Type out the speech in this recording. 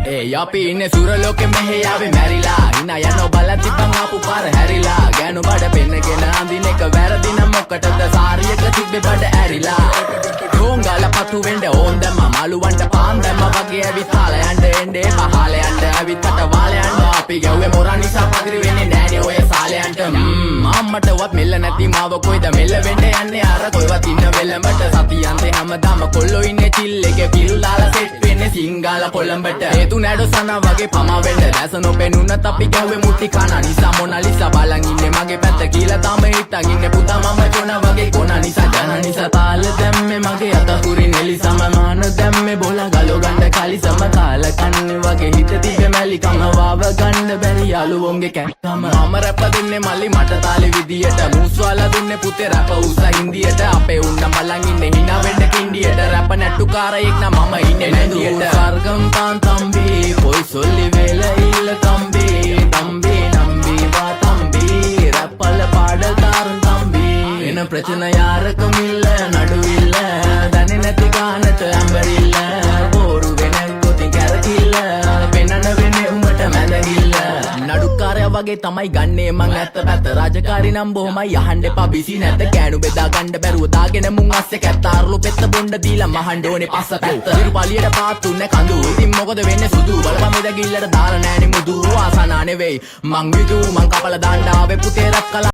ඒ අපි ඉන්නේ සුරලෝකෙ මෙහෙ ආවේ මැරිලා හිනා යනෝ බලති බං ආපු පාර හැරිලා ගෑනු බඩ පෙන්නගෙන අඳින එක වැරදි නම් මොකටද සාරියක තිබ්බේ බඩ ඇරිලා ඩෝංගල පතු වෙන්න ඕන් දැම්ම මලුවන්ට පාන් දැම්ම වගේ ඇවිත් කාල යන්න එන්නේ පහල යන්න ඇවිත් අට වාල යන්න අපි ගැව්වේ මොරා නිසා පදිරි වෙන්නේ නෑනේ ඔය සාලයන්ට අම්මටවත් මෙල්ල නැති මාව කොයිද මෙල්ල වෙන්න යන්නේ අර කොයිවත් ඉන්න වෙලමට සතියන්තේ හැමදාම කොල්ලෝ ඉන්නේ චිල් එකේ පිරුලාලා සෙට් වෙන්නේ සිංගාල කොළඹට හේතු නැඩෝ සනා වගේ පමා වෙන්න දැස නොපෙනුනත් අපි ගැව්වේ මුටි කන නිසා මොනාලිසා බලන් ඉන්නේ මගේ පැත්ත කියලා තම හිටන් ඉන්නේ පුතා මම ජොන වගේ කොන නිසා ජන නිසා තාල දැම්මේ මගේ අතකුරින් එලිසම මාන දැම්මේ බෝලා ගලෝ ගන්න කලිසම කාල කන්නේ වගේ හිත තිබ්බේ මැලිකම වාව ගන්න බැරි යාළුවෝන්ගේ කැක්කම මම රැප දෙන්නේ මල්ලි මට තාලේ විදියට මූස්වාලා දුන්නේ පුතේ රැප උස හින්දියට අපේ උන්න බලන් ඉන්නේ hina වෙන්න කින්ඩියට රැප නැට්ටුකාරයෙක් නම් මම ඉන්නේ නැදියට ස්වර්ගම් තාන් තම්බි පොයි සොල්ලි වේල ඉල්ල තම්බි තම්බි නම්බි වා තම්බි රැප්පල පාඩල්කාරන් තම්බි එන ප්‍රචන යාරකම ඉල්ල නඩුවිල්ල දන්නේ නැති ගානට ඇම්බරිල්ල බෝරු වෙන කොති කැරකිල්ල පෙනන වෙන්නේ උඹට මැදගිල්ල නඩුකාරයා වගේ තමයි ගන්නේ මං ඇත්ත පැත්ත රාජකාරී නම් බොහොමයි අහන්න එපා බිසි නැත කෑනු බෙදා ගන්න බැරුව දාගෙන මුන් අස්සේ කැත්තාරුළු පෙත්ත බොණ්ඩ දීලා මහන්න ඕනේ පස්ස පැත්ත ඉරුපලියට පාත්තුන්නේ කඳු ඉතින් මොකද වෙන්නේ සුදු බලපන් මෙදගිල්ලට දාලා නෑනේ මුදු ආසනා නෙවෙයි මං විදු මං කපලා දාන්න ආවේ පුතේ රැප් කලා